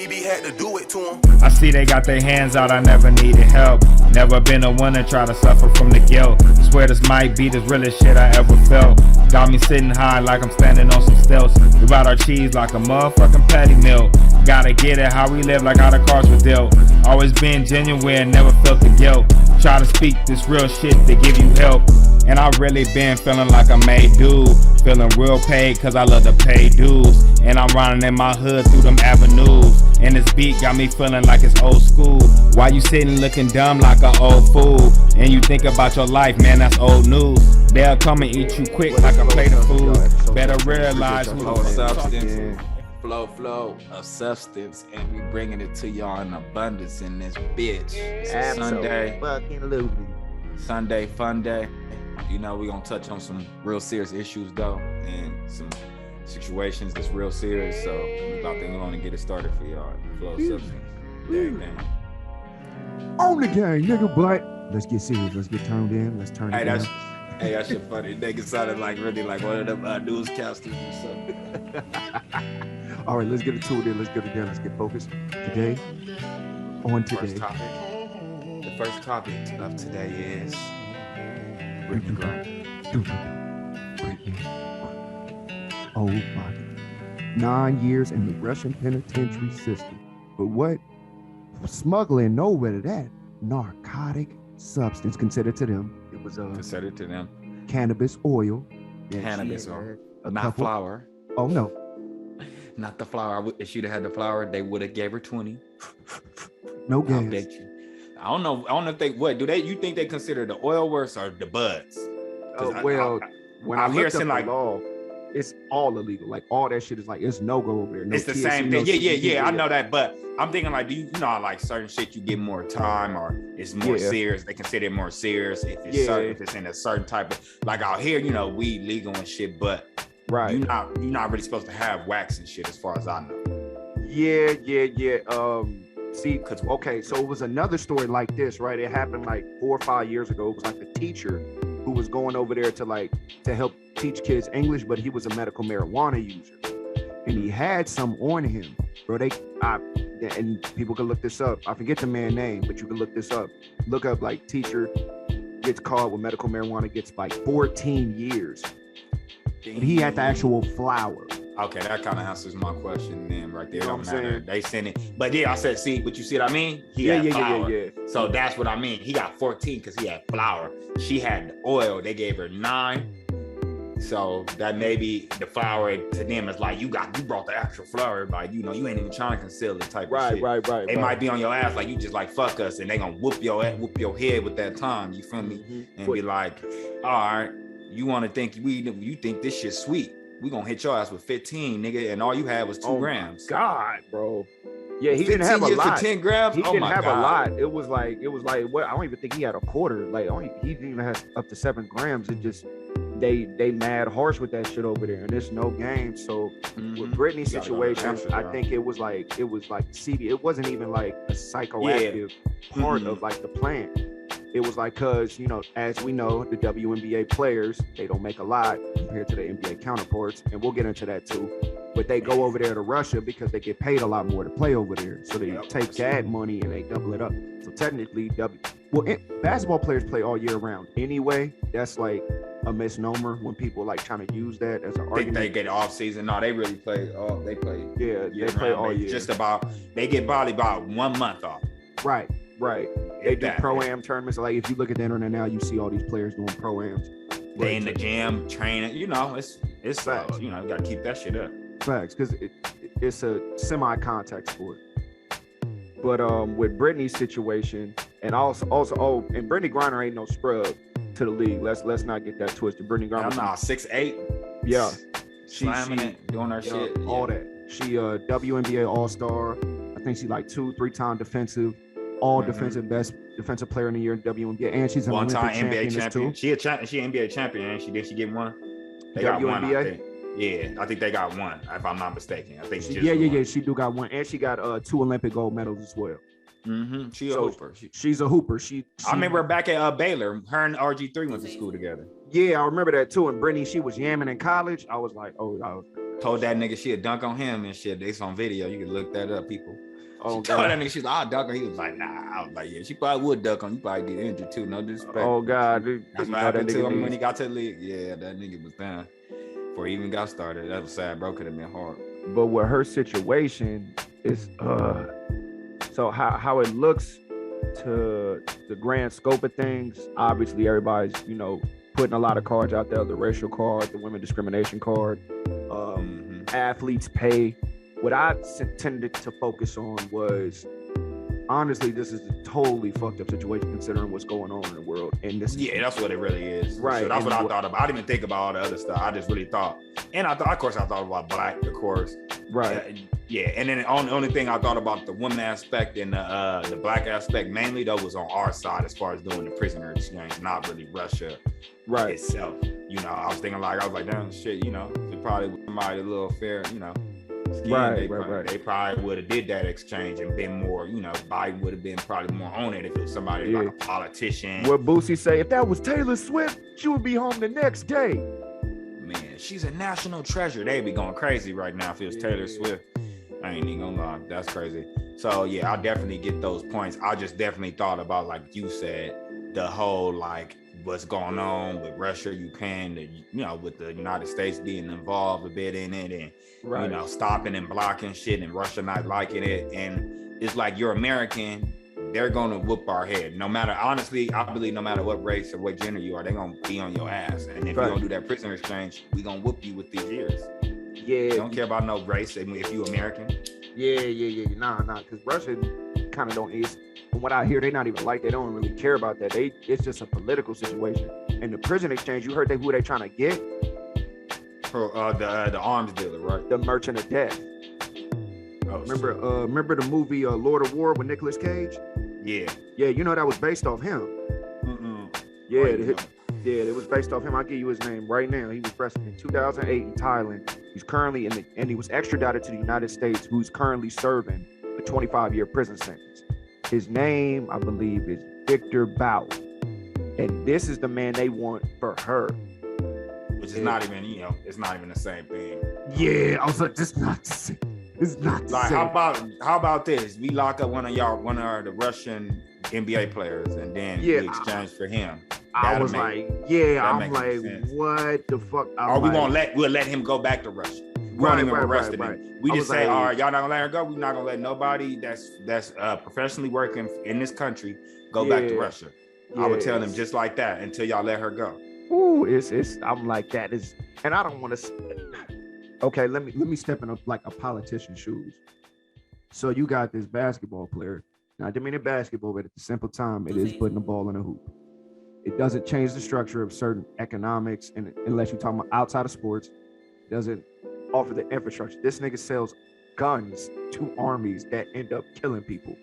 BB had to do it to him. I see they got their hands out, I never needed help. Never been a one to try to suffer from the guilt. Swear this might be the realest shit I ever felt. Got me sitting high like I'm standing on some stilts. We bought our cheese like a motherfucking patty milk. Gotta get it how we live, like how the cards were dealt. Always been genuine, never felt the guilt. Try to speak this real shit to give you help. And I really been feeling like I made dude. Feeling real paid cause I love to pay dues. And I'm riding in my hood through them avenues. And this beat got me feeling like it's old school. Why you sitting looking dumb like an old fool? And you think about your life, man, that's old news. They'll come and eat you quick like a plate of food. Better realize who flow substance. Flow of substance, and we bringing it to y'all in abundance in this bitch. It's Sunday fun day. You know, we gonna touch on some real serious issues though, and some situations that's real serious. So we about to go on and get it started for y'all. Flow of substance. Dang. On the gang, nigga, but let's get serious. Let's get turned in. Let's turn it down. Hey, that shit funny. Nigga sounded like really like one of them newscasters or something. All right, let's get into it. Let's get it down. Let's get focused. Today, First topic. The first topic of today is Brittney Griner. Oh my God. 9 years in the Russian penitentiary system. But what? Smuggling nowhere to that. Narcotic substance considered to them. It was considered to them cannabis oil. Cannabis oil, not flour. Oh no. Not the flour. If she'd have had the flour, they would have gave her 20. No gas. I bet you. I don't know if they what do they? You think they consider the oil worse or the buds? When I looked up the law, it's all illegal. Like all that shit is like it's no go over there. No it's the same thing. Yeah. I know that, but I'm thinking like, do you know like certain shit you get more time or it's more serious? They consider it more serious if it's certain, if it's in a certain type of like out here, you know, weed legal and shit, but right, you're not really supposed to have wax and shit as far as I know. Yeah. See, okay, so it was another story like this, right? It happened like 4 or 5 years ago. It was like a teacher who was going over there to help teach kids English, but he was a medical marijuana user, and he had some on him, bro. And people can look this up. I forget the man's name, but you can look this up. Look up like teacher gets caught with medical marijuana, gets like 14 years. And he had the actual flower. Okay, that kind of answers my question then right there. You know what I'm saying? They send it. But yeah, I said, see, but you see what I mean? He had flour. So that's what I mean. He got 14 because he had flour. She had the oil. They gave her 9. So that maybe the flour to them is like, you brought the actual flour. Like, you know, you ain't even trying to conceal the type of shit. Right. They might be on your ass like you just like fuck us, and they gonna whoop your head with that time. You feel me? Mm-hmm. And be like, all right, you want to think you think this shit's sweet. We gonna hit your ass with 15, nigga, and all you had was 2 grams. God, bro. Yeah, he didn't have a lot. For 10 grams? He didn't have a lot. It was like what? I don't even think he had a quarter. Like he didn't even have up to 7 grams. It just they mad harsh with that shit over there, and there's no game. So with Brittney's situation, I think it was like CB. It wasn't even like a psychoactive part of like the plant. It was like, cause you know, as we know, the WNBA players, they don't make a lot compared to their NBA counterparts, and we'll get into that too. But they go over there to Russia because they get paid a lot more to play over there. So they take that money and they double it up. So technically, basketball players play all year round anyway. That's like a misnomer when people like trying to use that as an argument. They get off season. No, they really play. They play. Yeah, they play all year. Just about. They get probably about 1 month off. Right. They do pro-am tournaments. Like if you look at the internet now, you see all these players doing pro-ams. They in the gym training. You know, it's facts. You know, you gotta keep that shit up. Facts, because it's a semi-contact sport. But with Brittney's situation, and also, and Brittney Griner ain't no scrub to the league. Let's not get that twisted. Brittney Griner, 6'8". Yeah, slamming it, doing her shit, all that. She WNBA All-Star. I think she's like 2-3-time defensive. Defensive best defensive player in the year in WNBA, and she's an one-time NBA champion too. She NBA champion, and she get one. They got one, I think. Yeah, I think they got one, if I'm not mistaken. I think she do got one, and she got 2 Olympic gold medals as well. Mm-hmm. She's a hooper. She's a hooper. I remember back at Baylor, her and RG3 went to school together. Yeah, I remember that too. And Brittney, she was yamming in college. I was like, told that nigga she'd dunk on him and shit. It's on video. You can look that up, people. Oh, she told God. that nigga, she's like, I'll duck her. He was like, nah. I was like, yeah, she probably would duck on you. Probably get injured too. No disrespect. Oh, God. That's what happened to him when he got to the league. Yeah, that nigga was down before he even got started. That was sad, bro. Could have been hard. But with her situation is so how it looks to the grand scope of things, obviously everybody's, you know, putting a lot of cards out there, the racial card, the women discrimination card, athletes pay. What I tended to focus on was, honestly, this is a totally fucked up situation considering what's going on in the world. And this, yeah, that's what it really is. Right. So that's what I thought about. I didn't even think about all the other stuff. I just really thought, and I thought, of course, I thought about black, of course. Right. Yeah, and then the only thing I thought about the woman aspect and the black aspect mainly though was on our side as far as doing the prisoner exchange, not really Russia itself. You know, I was like, damn shit, you know, it probably somebody a little fair, you know. Skin, they probably would have did that exchange and been more, you know, Biden would have been probably more on it if it was somebody like a politician. What Boosie say, if that was Taylor Swift, she would be home the next day. Man, she's a national treasure. They'd be going crazy right now if it was Taylor Swift. I ain't even gonna lie, that's crazy. So yeah, I definitely get those points. I just definitely thought about, like you said, the whole like what's going on with Russia, Ukraine, you know, with the United States being involved a bit in it, and you know, stopping and blocking shit, and Russia not liking it. And it's like, you're American, they're gonna whoop our head. No matter, honestly, I believe no matter what race or what gender you are, they're gonna be on your ass. And if you don't do that prisoner exchange, we gonna whoop you with these years. Yeah, they don't care about no race. I mean, if you American. Nah, because Russia kind of don't. From what I hear, they not even like. They don't really care about that. It's just a political situation. And the prison exchange, you heard who they trying to get? The arms dealer, right? The merchant of death. Oh, remember the movie Lord of War with Nicolas Cage? Yeah. Yeah, you know that was based off him. Yeah, it was based off him. I'll give you his name right now. He was arrested in 2008 in Thailand. He's currently and he was extradited to the United States, who's currently serving a 25-year prison sentence. His name, I believe, is Victor Bout. And this is the man they want for her. Which is not even, you know, it's not even the same thing. Yeah, I was like, it's not the same. It's not the like, same. How about this? We lock up one of the Russian NBA players, and then we exchange for him. I was like, I'm like, what the fuck? Or we'll let him go back to Russia. We won't even arrest him. We just say, all right, y'all not gonna let her go. We're not gonna let nobody that's professionally working in this country go back to Russia. I would tell them just like that until y'all let her go. Ooh, I'm like, that is, and I don't want to. Okay, let me step in like a politician's shoes. So you got this basketball player. Now, I didn't mean in basketball, but at the simple time, it is putting the ball in a hoop. It doesn't change the structure of certain economics, and unless you're talking about outside of sports, it doesn't offer the infrastructure. This nigga sells guns to armies that end up killing people.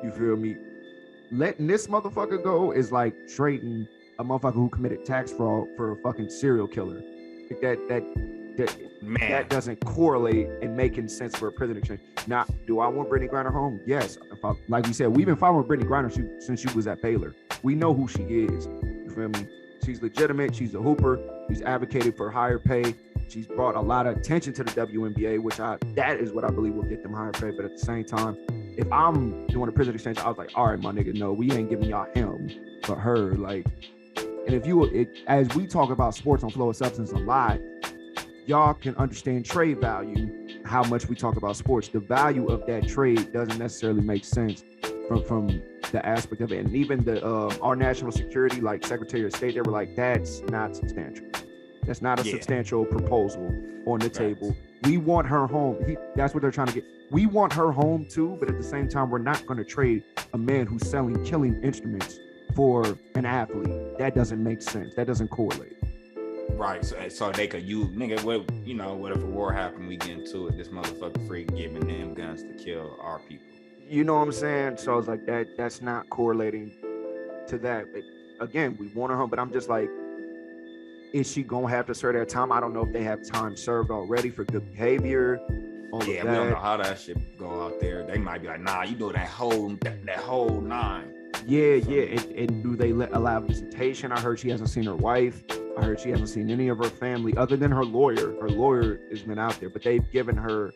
You feel me? Letting this motherfucker go is like trading a motherfucker who committed tax fraud for a fucking serial killer. Like that doesn't correlate and making sense for a prison exchange. Now, do I want Brittney Griner home? Yes. Like we said, we've been following Brittney Griner since she was at Baylor. We know who she is. You feel me? She's legitimate. She's a hooper. She's advocated for higher pay. She's brought a lot of attention to the WNBA, that is what I believe will get them higher pay. But at the same time, if I'm doing a prison exchange, I was like, all right, my nigga, no, we ain't giving y'all him, but her. Like, and as we talk about sports on Flow of Substance a lot, y'all can understand trade value, how much we talk about sports. The value of that trade doesn't necessarily make sense from the aspect of it. And even our national security, like Secretary of State, they were like, that's not substantial. That's not a substantial proposal on the table. We want her home. That's what they're trying to get. We want her home too, but at the same time, we're not going to trade a man who's selling killing instruments for an athlete. That doesn't make sense. That doesn't correlate. Right. So they could use, nigga, what if a war happened, we get into it, this motherfucker free giving them guns to kill our people. You know what I'm saying? So I was like, that's not correlating to that. But again, we want her home, but I'm just like, is she gonna have to serve that time? I don't know if they have time served already for good behavior. We don't know how that shit go out there. They might be like, nah, you do that whole 9. Yeah. And do they allow visitation? I heard she hasn't seen her wife. I heard she hasn't seen any of her family other than her lawyer. Her lawyer has been out there, but they've given her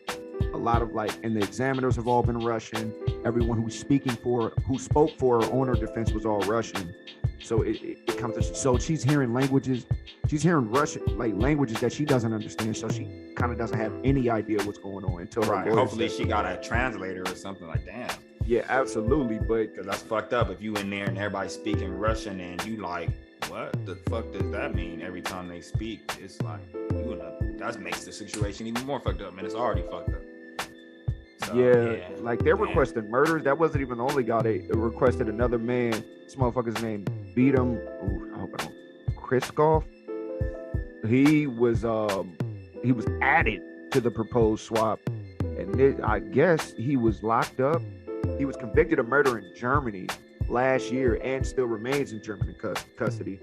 a lot of like, and the examiners have all been Russian. Everyone who spoke for her on her defense was all Russian. So it comes to, so she's hearing Russian, like languages that she doesn't understand. So she kind of doesn't have any idea what's going on until right. Hopefully she got a translator or something like that. Yeah, absolutely. But because that's fucked up if you in there and everybody's speaking Russian and you like, what the fuck does that mean? Every time they speak, it's like that makes the situation even more fucked up, man. It's already fucked up. So, yeah, like they're requesting murders. That wasn't even the only guy. They requested another man. This motherfucker's name beat him. I hope I don't. Kriskov. He was added to the proposed swap, and I guess he was locked up. He was convicted of murder in Germany last year and still remains in German custody.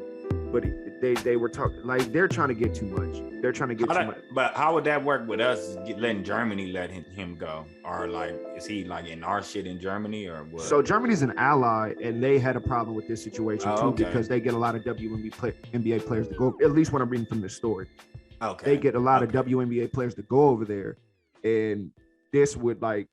But they were talking like they're trying to get too much. They're trying to get too much. But how would that work with us letting Germany let him go? Or like, is he like in our shit in Germany or what? So Germany's an ally, and they had a problem with this situation too because they get a lot of WNBA players to go. At least when I'm reading from this story, they get a lot of WNBA players to go over there, and this would like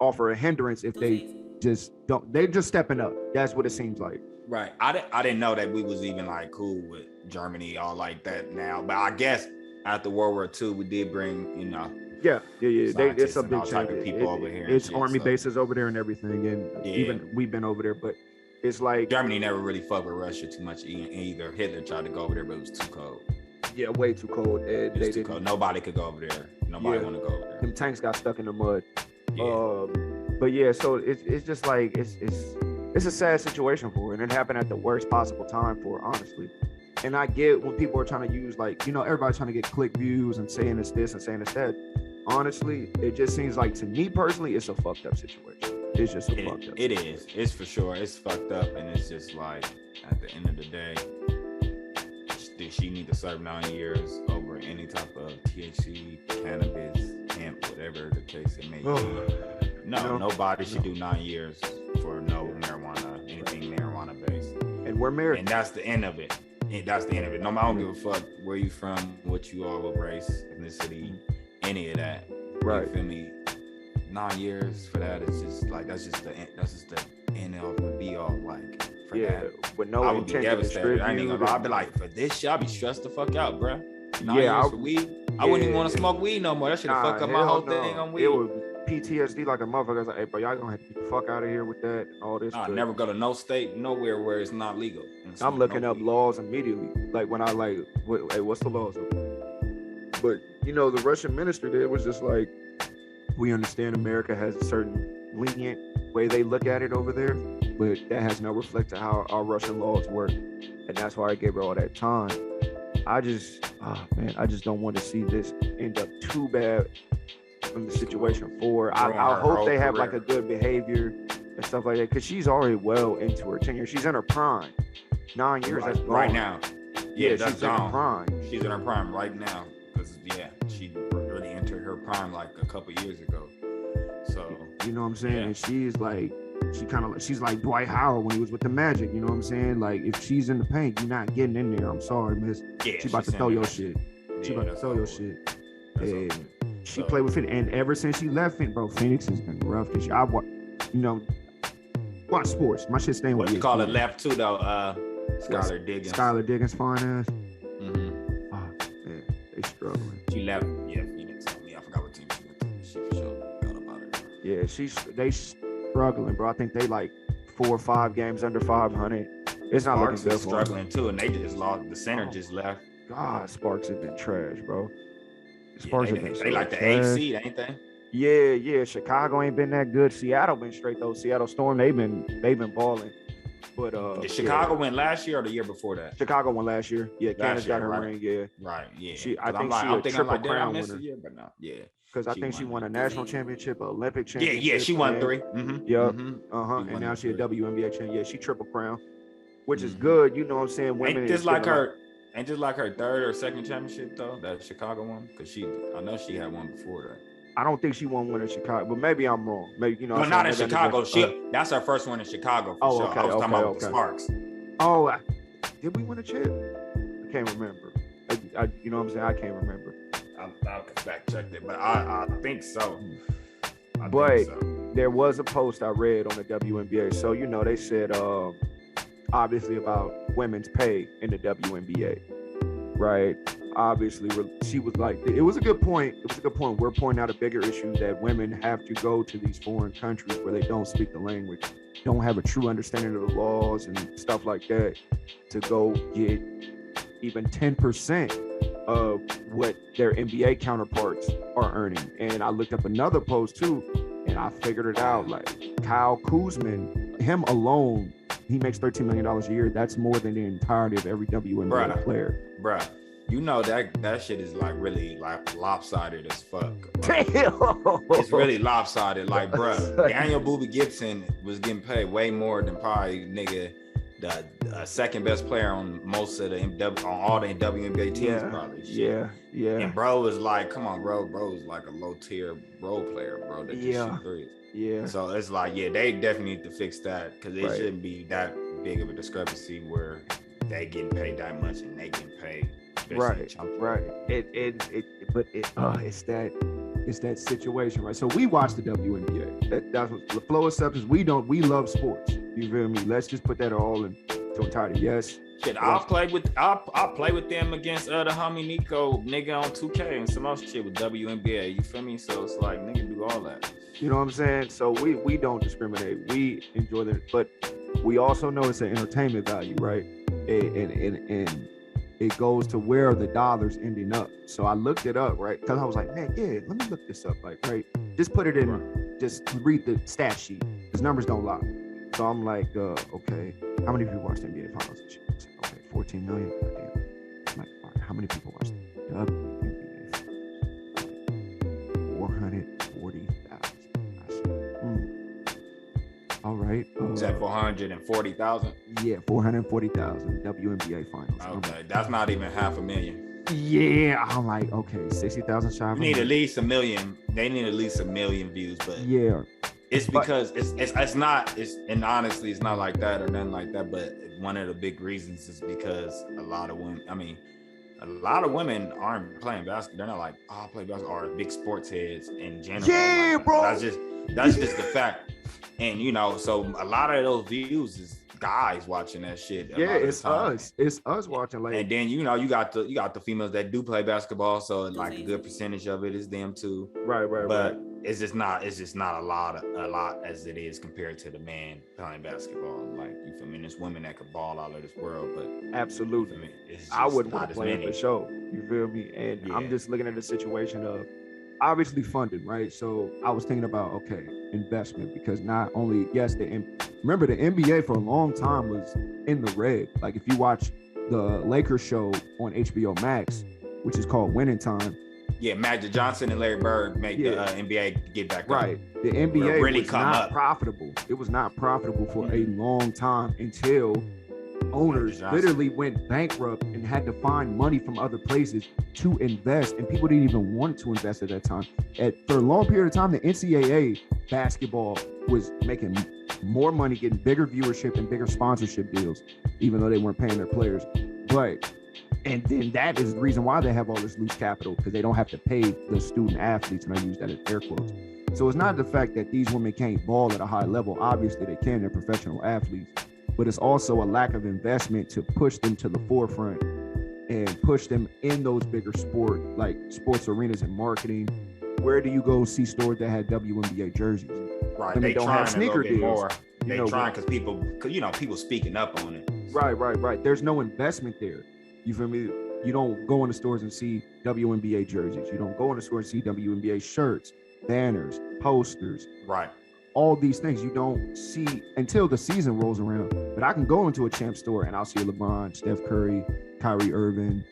offer a hindrance if they just don't. They're just stepping up. That's what it seems like. Right. I didn't know that we was even like cool with Germany all like that now. But I guess after World War II, we did bring, you know. Yeah. It's a big type of people over here. It's army bases over there and everything. And even we've been over there, but it's like Germany never really fucked with Russia too much either. Hitler tried to go over there, but it was too cold. Yeah, way too cold. It was too cold. Nobody could go over there. Nobody want to go over there. Them tanks got stuck in the mud. Yeah. But yeah, so it's just like it's a sad situation for her, and it happened at the worst possible time for her, honestly. And I get when people are trying to use, like, you know, everybody's trying to get click views and saying it's this and saying it's that. Honestly, it just seems like, to me personally, it's a fucked up situation. It's just fucked up. It is. It's for sure. It's fucked up, and it's just like, at the end of the day, she need to serve 9 years over any type of THC, cannabis, hemp, whatever the case it may be. Nobody should do 9 years for no marijuana, anything marijuana based. And we're married. And that's the end of it. That's the end of it. No, I don't give a fuck where you from, what you are, what race, ethnicity, any of that. Right. You feel me? 9 years for that is just like that's just the end of the be all. Like for that, with no I would be devastated. I ain't gonna lie. I'd be like, for this shit, I'd be stressed the fuck out, bro. 9 years for weed. I wouldn't even want to smoke weed no more. That should have fucked up my whole thing on weed. It would PTSD like a motherfucker. I was like, hey, bro, y'all gonna have to get the fuck out of here with that and all this. I never go to no state, nowhere where it's not legal. I'm looking up laws immediately. Like when I like, hey, what's the laws? But you know, the Russian minister there was just like, we understand America has a certain lenient way they look at it over there, but that has no reflect to how our Russian laws work, and that's why I gave her all that time. I just don't want to see this end up too bad from the situation for. I hope they have like a good behavior and stuff like that, because she's already well into her tenure. She's in her prime. 9 years that's gone. Right now. Yeah, that's she's in her prime. She's in her prime right now, because she really entered her prime like a couple years ago. So you know what I'm saying? And she's like, she's like Dwight Howard when he was with the Magic. You know what I'm saying? Like, if she's in the paint, you're not getting in there. I'm sorry, miss. Yeah, she about to throw your shit. She about to throw your shit. And she played with Phoenix, and ever since she left Phoenix, bro, Phoenix has been rough this year. Watch sports. My shit staying with you. What you call it left too though? Skylar Diggins. Skylar Diggins, fine ass. Mm-hmm. Oh man, they struggling. She left. Yeah, Phoenix. I forgot what team she went to. She for sure forgot about it. Yeah, they struggling, bro. I think they like 4 or 5 games under 500. It's not looking good for struggling too, and they just lost. The center just left. God, Sparks have been trash, bro. Sparks have been they like the AC, ain't they? Yeah. Chicago ain't been that good. Seattle been straight though. Seattle Storm, they've been balling. But did Chicago win last year or the year before that? Chicago won last year. Yeah, Candace got her ring. Yeah. Right. Yeah. I think she a triple crown winner. Year, but no. Yeah. Because I think she won a national championship, an Olympic championship. Yeah, she won 3. Mm-hmm. Yep. Mm-hmm. And now she a WNBA champion. Yeah, she triple crown, which is good. You know what I'm saying? Women. Ain't just like her 3rd or 2nd championship though, that Chicago one? Because I know she had one before that. I don't think she won one in Chicago, but maybe I'm wrong. Maybe But not in Chicago. That's her first one in Chicago. For sure. Okay. I was talking about the Sparks. Oh, did we win a chip? I can't remember. You know what I'm saying? I can't remember. I I can fact check it, but I think so. But there was a post I read on the WNBA. So, you know, they said obviously about women's pay in the WNBA, right? Obviously, she was like, it was a good point. It was a good point. We're pointing out a bigger issue that women have to go to these foreign countries where they don't speak the language, don't have a true understanding of the laws and stuff like that, to go get even 10% of what their NBA counterparts are earning. And I looked up another post too, and I figured it out. Like Kyle Kuzma, him alone, he makes $13 million a year. That's more than the entirety of every WNBA player. Bruh, you know that shit is like really like lopsided as fuck. Damn. It's really lopsided. Like, bruh, Daniel Boobie Gibson was getting paid way more than probably nigga the second best player on most of the on all the WNBA teams, probably. Shit. Yeah. And bro was like, come on, bro was like a low tier role player, bro. That just shoot threes. Yeah. So it's like, they definitely need to fix that, because it shouldn't be that big of a discrepancy where they getting paid that much and they getting paid. Right. It's that situation, right? So we watch the WNBA. That's what the flow of substance. We love sports. You feel me? Let's just put that all into entirety. Yes. Shit, I'll play with them against the homie Nico nigga on 2K and some other shit with WNBA. You feel me? So it's like, nigga, do all that. You know what I'm saying? So we don't discriminate. We enjoy that, but we also know it's an entertainment value, right? And it goes to where the dollars ending up. So I looked it up, right? Because I was like, man, let me look this up. Like, right, just put it in, just read the stat sheet, because numbers don't lie. So I'm like, okay, how many people watch the NBA Finals this year? Okay, 14 million. I'm like, all right, how many people watch the WNBA Finals? 440,000. I said, all right. Is that 440,000? Yeah, 440,000 WNBA Finals. Okay, that's not even 500,000. Yeah, I'm like, okay, 60,000 shots. You need at least 1 million. They need at least 1 million views, but it's because it's not, and honestly, it's not like that or nothing like that. But one of the big reasons is because a lot of women aren't playing basketball. They're not like, I play basketball, or big sports heads in general. Yeah, like, bro. That's just the fact. And so a lot of those views is guys watching that shit. Yeah, it's us. It's us watching. Like, and then you got the females that do play basketball, so like a good percentage of it is them too. Right. But it's just not a lot as it is compared to the man playing basketball. Like, you feel me? There's women that could ball out of this world, but absolutely, I wouldn't want to play it for sure. You feel me? And I'm just looking at the situation of obviously funding, right? So I was thinking about investment, because not only remember the NBA for a long time was in the red. Like, if you watch the Lakers show on HBO Max, which is called Winning Time. Yeah, Magic Johnson and Larry Bird make the NBA get back right. up. The NBA really was not profitable. It was not profitable for a long time until owners literally went bankrupt and had to find money from other places to invest, and people didn't even want to invest at that time. For a long period of time, the NCAA basketball was making more money, getting bigger viewership and bigger sponsorship deals, even though they weren't paying their players. And then that is the reason why they have all this loose capital, because they don't have to pay the student athletes, and I use that as air quotes. So it's not the fact that these women can't ball at a high level. Obviously they can, they're professional athletes, but it's also a lack of investment to push them to the forefront and push them in those bigger sports arenas and marketing. Where do you go see stores that had WNBA jerseys? Right, and they don't have sneaker deals. More. They trying because people speaking up on it. Right. There's no investment there. You feel me? You don't go in the stores and see WNBA jerseys. You don't go in the stores and see WNBA shirts, banners, posters. Right. All these things you don't see until the season rolls around. But I can go into a champ store and I'll see LeBron, Steph Curry, Kyrie Irving,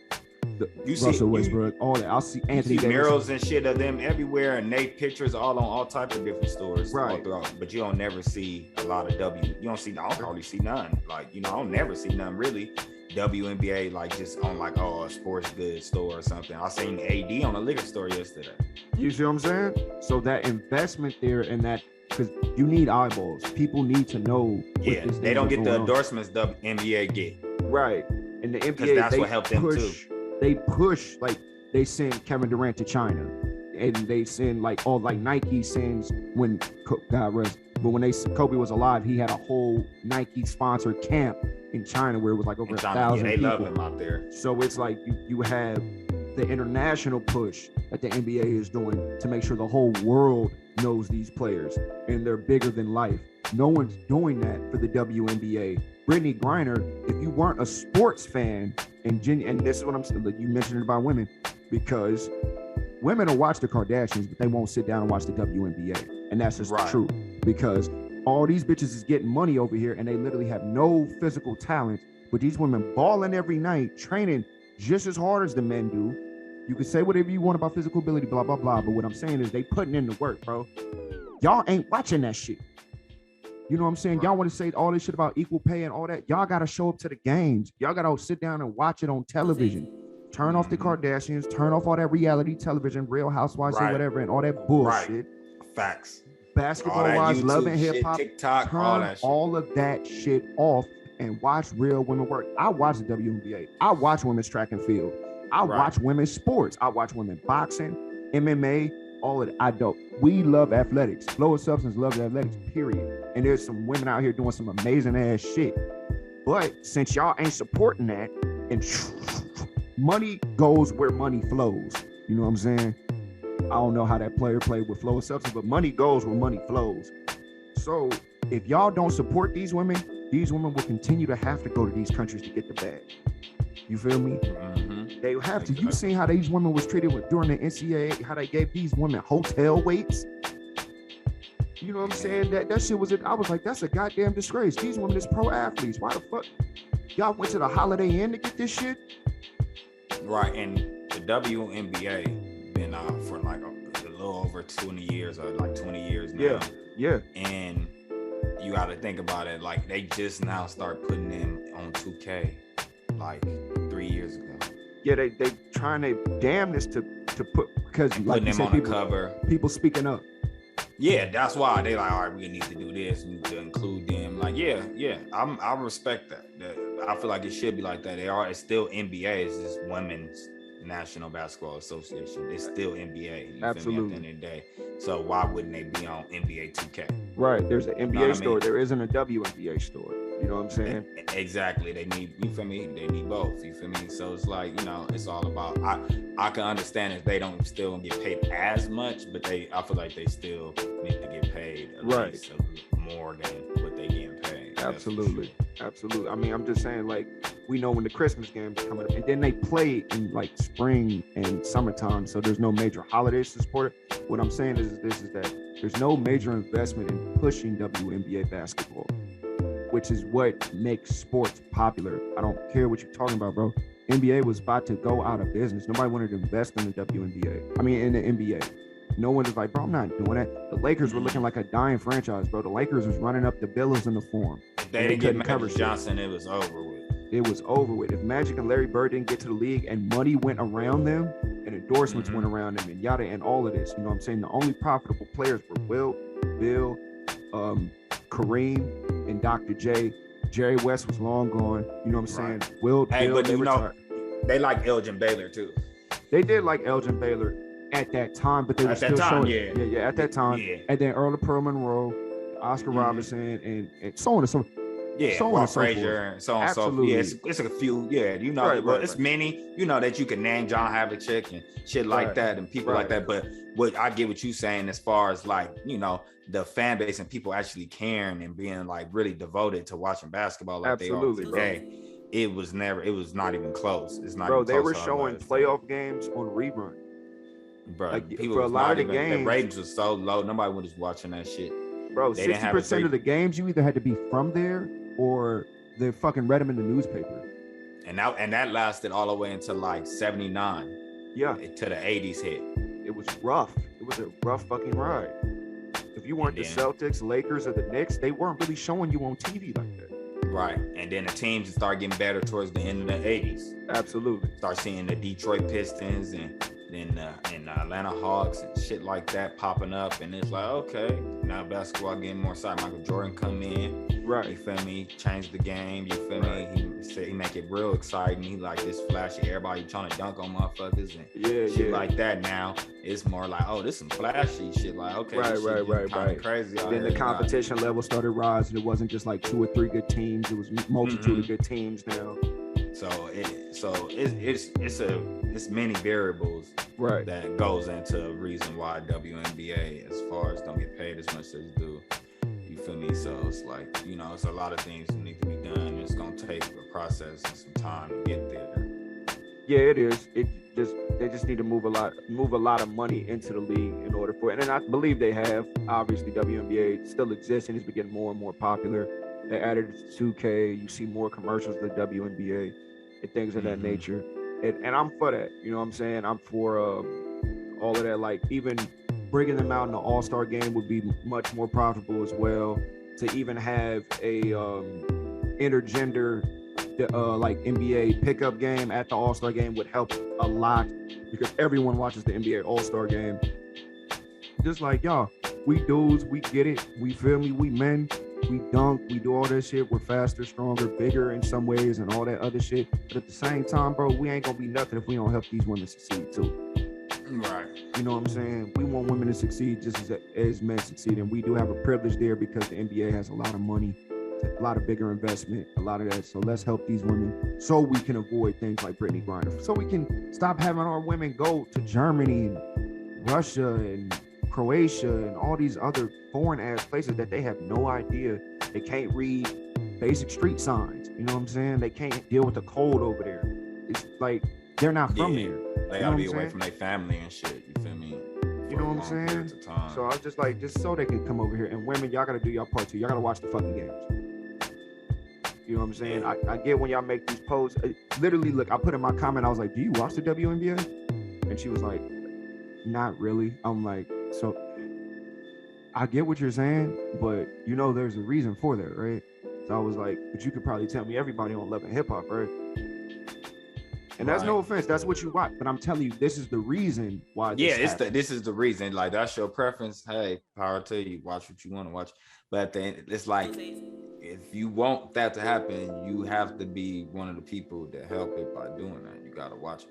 Russell Westbrook, all that. I'll see Anthony Davis. Murals and shit of them everywhere, and they pictures all on all type of different stores. Right. But you don't never see a lot of I don't hardly see none. Like, I don't never see none really. WNBA, like, just on like a sports goods store or something. I seen AD on a liquor store yesterday. You see what I'm saying? So that investment there, and that, because you need eyeballs. People need to know. Yeah, they don't get the endorsements the NBA get. Right. And the NBA, because that's what helped them too. They push, like, they send Kevin Durant to China, and they send like Nike sends when God rest. But when Kobe was alive, he had a whole Nike sponsored camp in China where it was like over 1,000 they people. love him out there. So it's like you have the international push that the NBA is doing to make sure the whole world knows these players and they're bigger than life. No one's doing that for the WNBA. Brittney Griner, if you weren't a sports fan, and this is what I'm saying, you mentioned it about women, because women will watch the Kardashians, but they won't sit down and watch the WNBA. And that's just the truth. Because all these bitches is getting money over here and they literally have no physical talent, but these women balling every night, training just as hard as the men do. You can say whatever you want about physical ability, blah, blah, blah. But what I'm saying is they putting in the work, bro. Y'all ain't watching that shit. You know what I'm saying? Y'all want to say all this shit about equal pay and all that. Y'all got to show up to the games. Y'all got to sit down and watch it on television. Turn off the Kardashians, turn off all that reality television, Real Housewives or whatever, and all that bullshit. Facts. Basketball-wise, Love and Hip Hop, TikTok, turn all of that shit off and watch real women work. I watch the WNBA. I watch women's track and field. I watch women's sports. I watch women boxing, MMA, all of it. I don't. We love athletics. Flow of Substance loves athletics, period. And there's some women out here doing some amazing ass shit. But since y'all ain't supporting that, and money goes where money flows. You know what I'm saying? I don't know how that player played with Flow of Substance, but money goes where money flows. So if y'all don't support these women will continue to have to go to these countries to get the bag. You feel me? Mm-hmm. They have to. You seen how these women was treated during the NCAA, how they gave these women hotel waits? You know what I'm saying? That shit was, I was like, that's a goddamn disgrace. These women is pro athletes. Why the fuck? Y'all went to the Holiday Inn to get this shit? Right, and the WNBA been out for like a little over 20 years, or like 20 years now. Yeah. And you got to think about it, like they just now start putting them on 2K like 3 years ago. Yeah, they trying to damn this to put, because and like putting them on the cover. People speaking up. Yeah, that's why they like, all right, we need to do this, we need to include them. Like, yeah, I respect that. I feel like it should be like that. It's still NBA. It's just Women's National Basketball Association. It's still NBA. Absolutely. At the end of the day. So why wouldn't they be on NBA 2K? Right. There's an NBA store. There isn't a WNBA store. You know what I'm saying? Exactly. They need, you feel me? They need both. You feel me? So it's like, it's all about, I can understand if they don't still get paid as much, but I feel like they still need to get paid at least more than what they getting paid. Absolutely. Absolutely. I mean, I'm just saying, like, we know when the Christmas games coming up, and then they play in like spring and summertime, so there's no major holidays to support it. What I'm saying is that there's no major investment in pushing WNBA basketball, which is what makes sports popular. I don't care what you're talking about, bro. NBA was about to go out of business. Nobody wanted to invest in the WNBA. I mean, in the NBA. No one is like, bro, I'm not doing that. The Lakers were looking like a dying franchise, bro. The Lakers was running up the bills in the form. If they didn't get Magic Johnson, it was over with. It was over with. If Magic and Larry Bird didn't get to the league and money went around them and endorsements went around them and yada and all of this, you know what I'm saying? The only profitable players were Will, Bill, Kareem, and Dr. J. Jerry West was long gone. You know what I'm saying? Will, Bill, but they like Elgin Baylor too. They did like Elgin Baylor at that time, but they were still showing. Yeah, at that time. Yeah. And then Earl of Pearl Monroe, Oscar Robertson, and so on and so forth. Yeah, so on and so forth. And so on and so forth. Yeah, it's a few. Yeah, it's many. That you can name, John Havlicek and shit like that, and people like that. But what I get what you saying as far as like the fan base and people actually caring and being like really devoted to watching basketball like they are today. It was not even close. It's not. Bro, they were showing playoff games on rerun. Bro, like, people for a lot of the games, the ratings was so low. Nobody was watching that shit. Bro, 60% of the games you either had to be from there or they fucking read them in the newspaper. And that lasted all the way until like 79. Yeah. To the 80s hit. It was rough. It was a rough fucking ride. If you weren't the Celtics, Lakers, or the Knicks, they weren't really showing you on TV like that. Right. And then the teams start getting better towards the end of the 80s. Absolutely. Start seeing the Detroit Pistons and Atlanta Hawks and shit like that popping up. And it's like, okay, now basketball getting more exciting. Michael Jordan come in, right? You feel me? Change the game. You feel me? He said he make it real exciting. He like this flashy. Everybody trying to dunk on motherfuckers and shit like that. Now it's more like, oh, this some flashy shit. Like, okay, right. Crazy. Then the competition level started rising. It wasn't just like 2 or 3 good teams. It was multitude of good teams now. So it's many variables that goes into the reason why WNBA as far as don't get paid as much as they do. You feel me? So it's like, you know, it's a lot of things that need to be done. It's gonna take a process and some time to get there. Yeah, it is. They just need to move a lot of money into the league in order for it. And I believe they have. Obviously, WNBA still exists and it's been getting more and more popular. They added it to 2K. You see more commercials of the WNBA and things of that nature. And I'm for that. You know what I'm saying? I'm for all of that. Like, even bringing them out in the All-Star game would be much more profitable as well. To even have a intergender like NBA pickup game at the All-Star game would help a lot, because everyone watches the NBA All-Star game. Just like, y'all, we dudes, we get it. We feel me? We men. We dunk, we do all that shit. We're faster, stronger, bigger in some ways and all that other shit. But at the same time, bro, we ain't gonna be nothing if we don't help these women succeed too. Right. You know what I'm saying? We want women to succeed just as men succeed. And we do have a privilege there because the NBA has a lot of money, a lot of bigger investment, a lot of that. So let's help these women so we can avoid things like Brittney Griner. So we can stop having our women go to Germany and Russia and Croatia and all these other foreign ass places that they have no idea. They can't read basic street signs. You know what I'm saying? They can't deal with the cold over there. It's like they're not from there. They gotta be away from their family and shit. You feel me? You know what I'm saying? So I was just like, just so they can come over here. And women, y'all gotta do your part too. Y'all gotta watch the fucking games. You know what I'm saying? I get when y'all make these posts. Literally, look, I put in my comment, I was like, do you watch the WNBA? And she was like, not really. I'm like, so I get what you're saying, but you know there's a reason for that, right? So I was like, but you could probably tell me everybody on Love and Hip Hop, right? And that's no offense, that's what you watch, but I'm telling you, this is the reason why. This is the reason. Like, that's your preference. Hey, power to you. Watch what you want to watch. But at the end, it's like, if you want that to happen, you have to be one of the people that help it by doing that. You gotta watch it.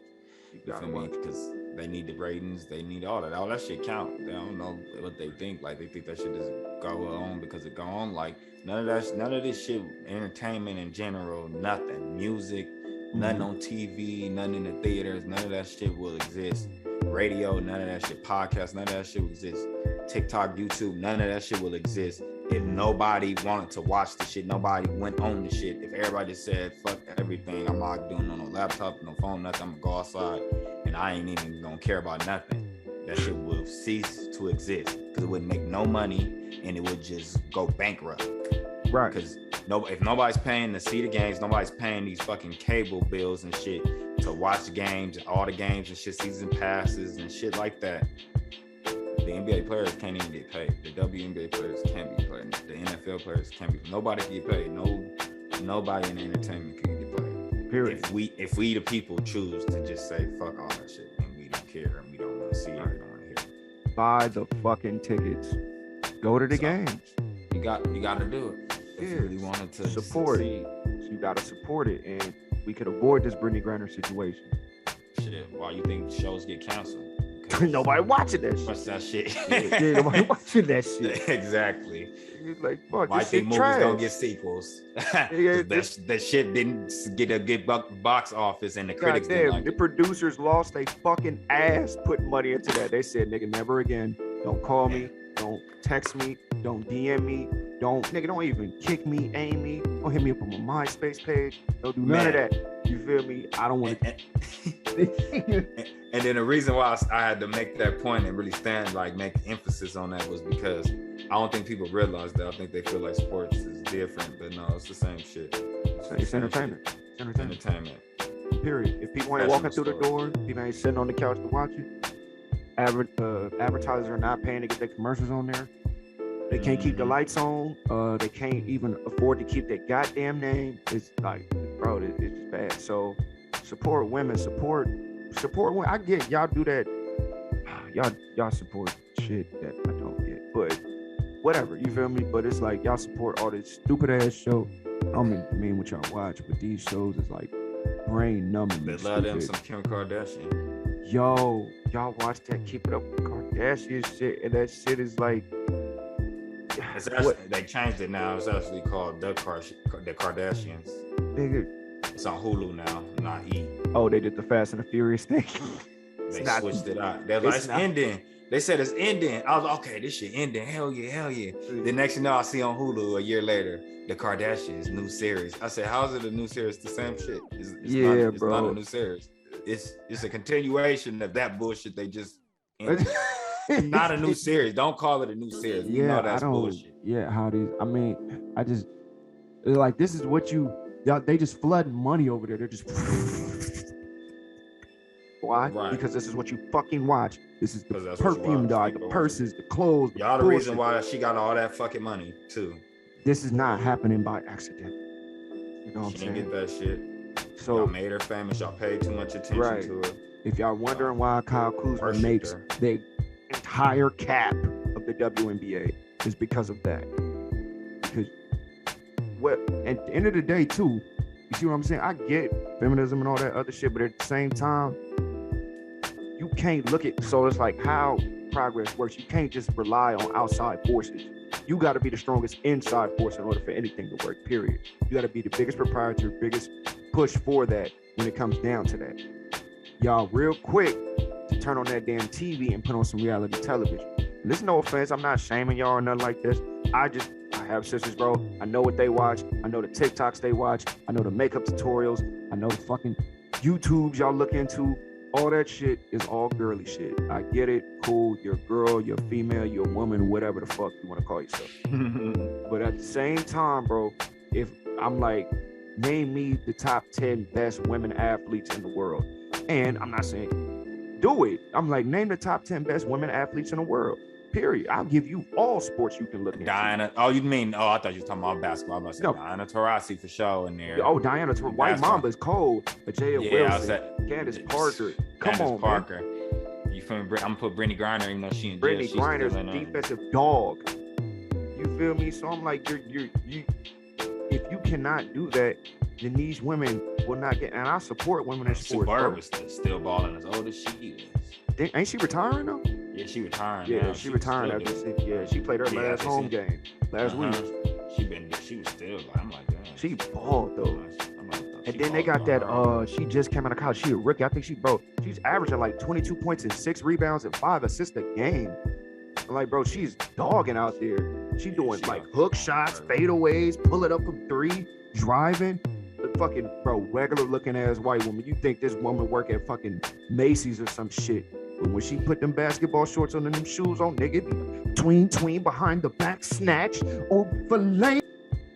You feel me? Because they need the ratings, they need all that. All that shit count. They don't know what they think. Like, they think that shit just go on because it go on. Like, none of this shit, entertainment in general, nothing. Music, nothing on TV, nothing in the theaters, none of that shit will exist. Radio, none of that shit. Podcasts, none of that shit will exist. TikTok, YouTube, none of that shit will exist. If nobody wanted to watch the shit, nobody went on the shit. If everybody just said, fuck everything, I'm not doing on no laptop, no phone, nothing, I'm gonna go outside and I ain't even gonna care about nothing, that shit will cease to exist because it wouldn't make no money and it would just go bankrupt. Right. Because if nobody's paying to see the games, nobody's paying these fucking cable bills and shit to watch the games, all the games and shit, season passes and shit like that. The NBA players can't even get paid. The WNBA players can't be paid. The NFL players can't be. Nobody can get paid. Nobody in the entertainment can get paid. Period. If we the people choose to just say fuck all that shit and we don't care and we don't want to see it, we don't want to hear it. Buy the fucking tickets. Go to the games. You got to do it. If you really wanted to support succeed. it. You got to support it, and we could avoid this Brittney Griner situation. Shit, why you think shows get canceled? Nobody watching that shit. What's that shit? Yeah, nobody watching that shit. Exactly. He's like, fuck, why this think shit movies trash. don't get sequels? That shit didn't get a good box office and the critics didn't like the it. Producers lost their fucking ass putting money into that. They said, nigga, never again. Don't call me. Don't text me. Don't DM me. Don't even kick me, aim me. Don't hit me up on my MySpace page. Don't do none of that. You feel me? I don't want to. And then the reason why I had to make that point and really make emphasis on that was because I don't think people realize that. I think they feel like sports is different, but no, it's the same shit. It's entertainment. It's entertainment. Period. If people ain't walking through the door, people ain't sitting on the couch to watch it. Advertisers are not paying to get their commercials on there. They can't keep the lights on. They can't even afford to keep their goddamn name. It's like, bro, it's just bad. So support women, support women. I get y'all do that. Y'all support shit that I don't get. But whatever, you feel me? But it's like y'all support all this stupid ass show. I don't mean what y'all watch, but these shows is like brain numbing. They love them some Kim Kardashian. Yo, y'all watch that Keep It Up with Kardashian shit, and that shit is like. It's actually, they changed it now. It's actually called The Kardashians. Nigga. It's on Hulu now, not E. Oh, they did the Fast and the Furious thing. They switched it out. They're like, it's ending. They said it's ending. I was like, okay, this shit ending. Hell yeah. The next thing you know, I see on Hulu a year later, The Kardashians new series. I said, how is it a new series? The same shit. It's not a new series. It's a continuation of that bullshit they just ended. Not a new series. Don't call it a new series. You know that's bullshit. Yeah, how these? I mean, like this is what y'all. They just flooding money over there. They're just. Why? Right. Because this is what you fucking watch. This is the perfume, dog, the purses, the clothes. Y'all the reason why she got all that fucking money too. This is not happening by accident. You know what I'm saying? She didn't get that shit. So y'all made her famous. Y'all paid too much attention to her. If y'all wondering why Kyle Kuzma makes the entire cap of the WNBA, is because of that. Because at the end of the day too, you see what I'm saying? I get feminism and all that other shit, but at the same time, you can't look at, so it's like how progress works. You can't just rely on outside forces. You got to be the strongest inside force in order for anything to work, period. You got to be the biggest proprietor, biggest push for that when it comes down to that. Y'all real quick to turn on that damn TV and put on some reality television. And this is no offense. I'm not shaming y'all or nothing like this. I have sisters, bro. I know what they watch. I know the TikToks they watch. I know the makeup tutorials. I know the fucking YouTubes y'all look into. All that shit is all girly shit. I get it. Cool. You're a girl. You're a female. You're a woman. Whatever the fuck you want to call yourself. But at the same time, bro, if I'm like, name me the top 10 best women athletes in the world. And I'm not saying do it. I'm like, name the top 10 best women athletes in the world. Period. I'll give you all sports you can look at. Diana. Oh, you mean? Oh, I thought you were talking about basketball. I'm gonna say Diana Taurasi for sure in there. Oh, Diana Taurasi. White Mamba is cold. Ajaya Wilson. Candace Parker. Come on, Parker. Man. You feel me? I'm gonna put Brittney Griner, even though she in jail. Brittney Griner's a defensive dog. You feel me? So I'm like, you. If you cannot do that, then these women will not get. And I support women in sports. Suburb is still balling as old as she is. Ain't she retiring though? Yeah, she retiring. Yeah, she retiring after 6. Yeah, she played her last home game last week. She was still like, I'm like, damn. She balled though. And then they got that. She just came out of college. She a rookie. I think she's averaging like 22 points and 6 rebounds and 5 assists a game. I'm like, bro, she's dogging out there. She doing like hook shots, fadeaways, pull it up from 3, driving. The fucking regular looking ass white woman. You think this woman work at fucking Macy's or some shit? But when she put them basketball shorts on and them shoes on, nigga, tween behind the back snatch or fillet.